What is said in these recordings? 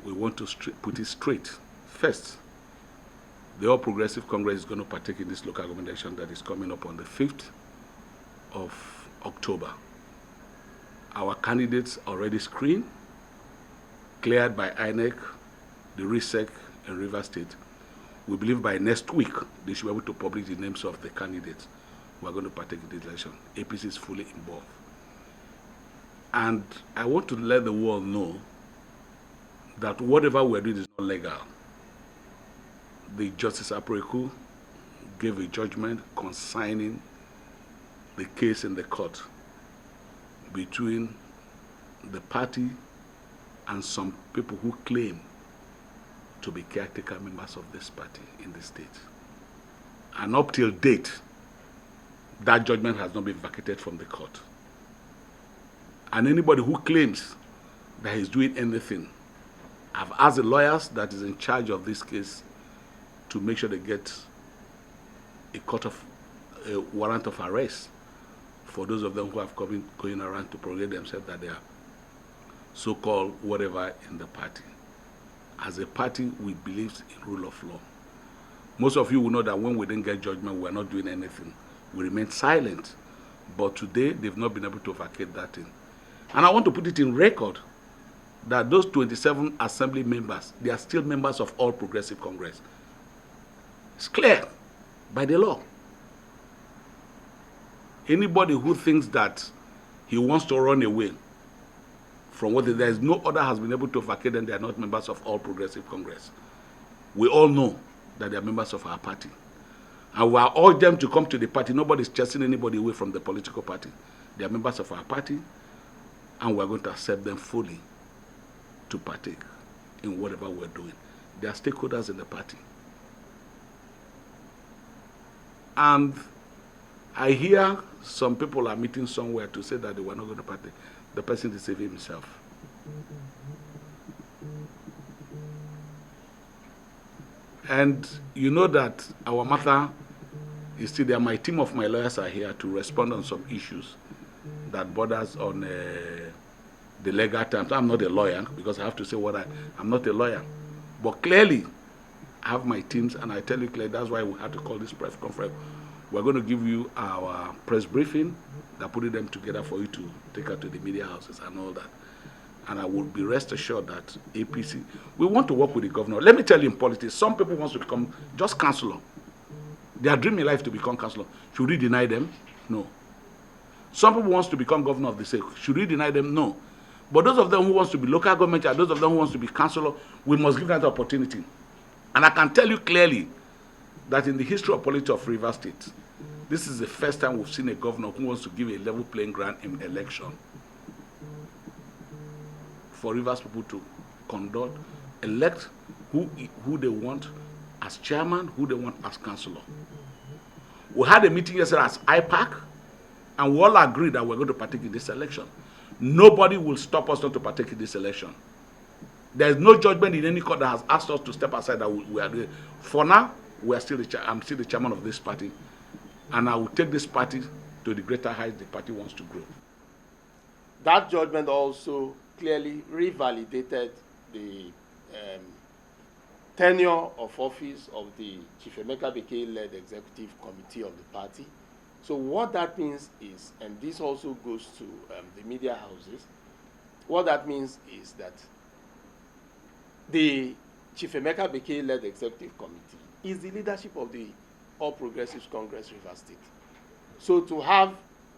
we want to put it straight. First, the All Progressive Congress is going to partake in this local government election that is coming up on the 5th of October. Our candidates are already screened, cleared by INEC, the RISEC, and Rivers State. We believe by next week they should be able to publish the names of the candidates who are going to partake in the election. APC is fully involved. And I want to let the world know that whatever we're doing is not legal. The Justice Apreku gave a judgment consigning the case in the court between the party and some people who claim to be caretaker members of this party in the state. And up till date, that judgment has not been vacated from the court. And anybody who claims that he's doing anything, I've asked the lawyers that is in charge of this case to make sure they get a warrant of arrest for those of them who have going around to proclaim themselves that they are so-called whatever in the party. As a party, we believe in rule of law. Most of you will know that when we didn't get judgment, we are not doing anything. We remain silent. But today, they've not been able to vacate that thing. And I want to put it in record that those 27 assembly members, they are still members of All Progressive Congress. It's clear by the law. Anybody who thinks that he wants to run away from what there is no other has been able to vacate them, they are not members of All Progressive Congress. We all know that they are members of our party. And we are urging them to come to the party. Nobody is chasing anybody away from the political party. They are members of our party, and we are going to accept them fully to partake in whatever we're doing. They are stakeholders in the party. And I hear some people are meeting somewhere to say that they were not going to partake. The person deceiving himself. And you know that our matter is still there. My team of my lawyers are here to respond on some issues that borders on the legal terms. I'm not a lawyer because I have to say I'm not a lawyer. But clearly, I have my teams, and I tell you clearly, that's why we had to call this press conference. We're going to give you our press briefing that put them together for you to take out to the media houses and all that. And I will be rest assured that APC, we want to work with the governor. Let me tell you, in politics, some people want to become just councillor. They are dreaming life to become councillor. Should we deny them? No. Some people want to become governor of the state. Should we deny them? No. But those of them who want to be local government and those of them who want to be councillor, we must give them the opportunity. And I can tell you clearly that in the history of politics of Rivers State, this is the first time we've seen a governor who wants to give a level playing ground in election for Rivers people to elect who they want as chairman, who they want as councillor. We had a meeting yesterday as IPAC, and we all agreed that we're going to partake in this election. Nobody will stop us not to partake in this election. There is no judgment in any court that has asked us to step aside that we are doing. For now, I'm still the chairman of this party, and I will take this party to the greater heights the party wants to grow. That judgment also clearly revalidated the tenure of office of the Chief Emeka Beke-led executive committee of the party. So what that means is, and this also goes to the media houses, what that means is that the Chief Emeka Beke-led executive committee is the leadership of the All Progressives Congress Rivers State. So to have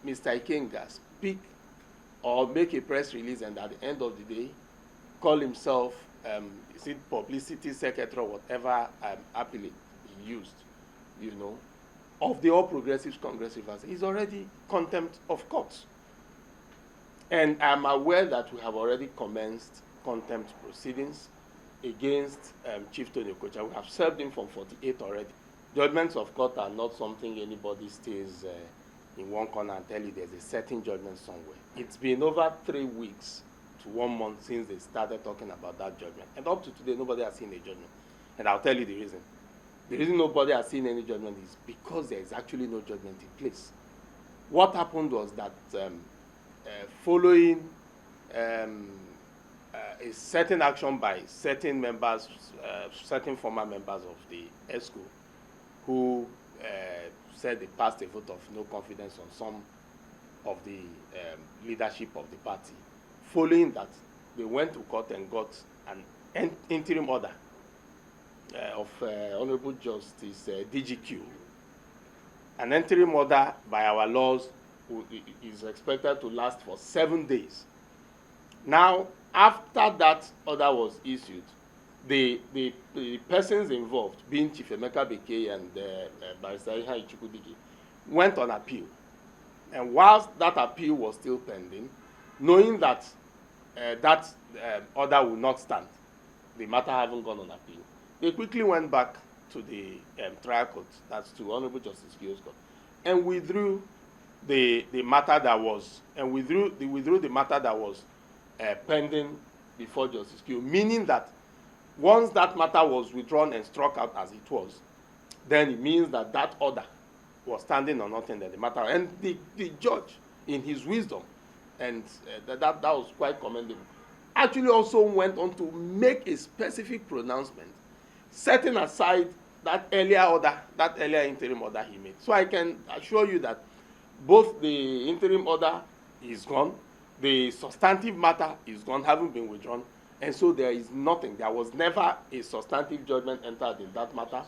Mr. Ikenga speak or make a press release and at the end of the day call himself is it publicity secretary or whatever appellate he used, you know, of the All Progressives Congress Rivers is already contempt of court. And I'm aware that we have already commenced contempt proceedings against Chief Tony Okocha. We have served him from 48 already. Judgments of court are not something anybody stays in one corner and tell you there's a certain judgment somewhere. It's been over 3 weeks to 1 month since they started talking about that judgment. And up to today, nobody has seen a judgment. And I'll tell you the reason. The reason nobody has seen any judgment is because there is actually no judgment in place. What happened was that following a certain action by certain members, certain former members of the ESCO, who said they passed a vote of no confidence on some of the leadership of the party. Following that, they went to court and got an interim order of Honorable Justice DGQ. An interim order by our laws is expected to last for 7 days. Now, after that order was issued, the persons involved, being Chief Emeka Beke and Barrister Dike, went on appeal. And whilst that appeal was still pending, knowing that that order would not stand, the matter having gone on appeal, they quickly went back to the trial court, that's to Honorable Justice Kio's court, and withdrew the matter that was pending before Justice Kio, meaning that once that matter was withdrawn and struck out as it was, then it means that that order was standing on nothing in the matter. And the judge, in his wisdom, and that was quite commendable, actually also went on to make a specific pronouncement, setting aside that earlier interim order he made. So I can assure you that both the interim order is gone, the substantive matter is gone, having been withdrawn, and so there is nothing. There was never a substantive judgment entered in that matter.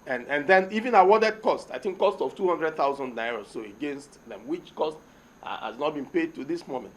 And then even awarded cost, I think cost of 200,000 naira or so against them, which cost has not been paid to this moment.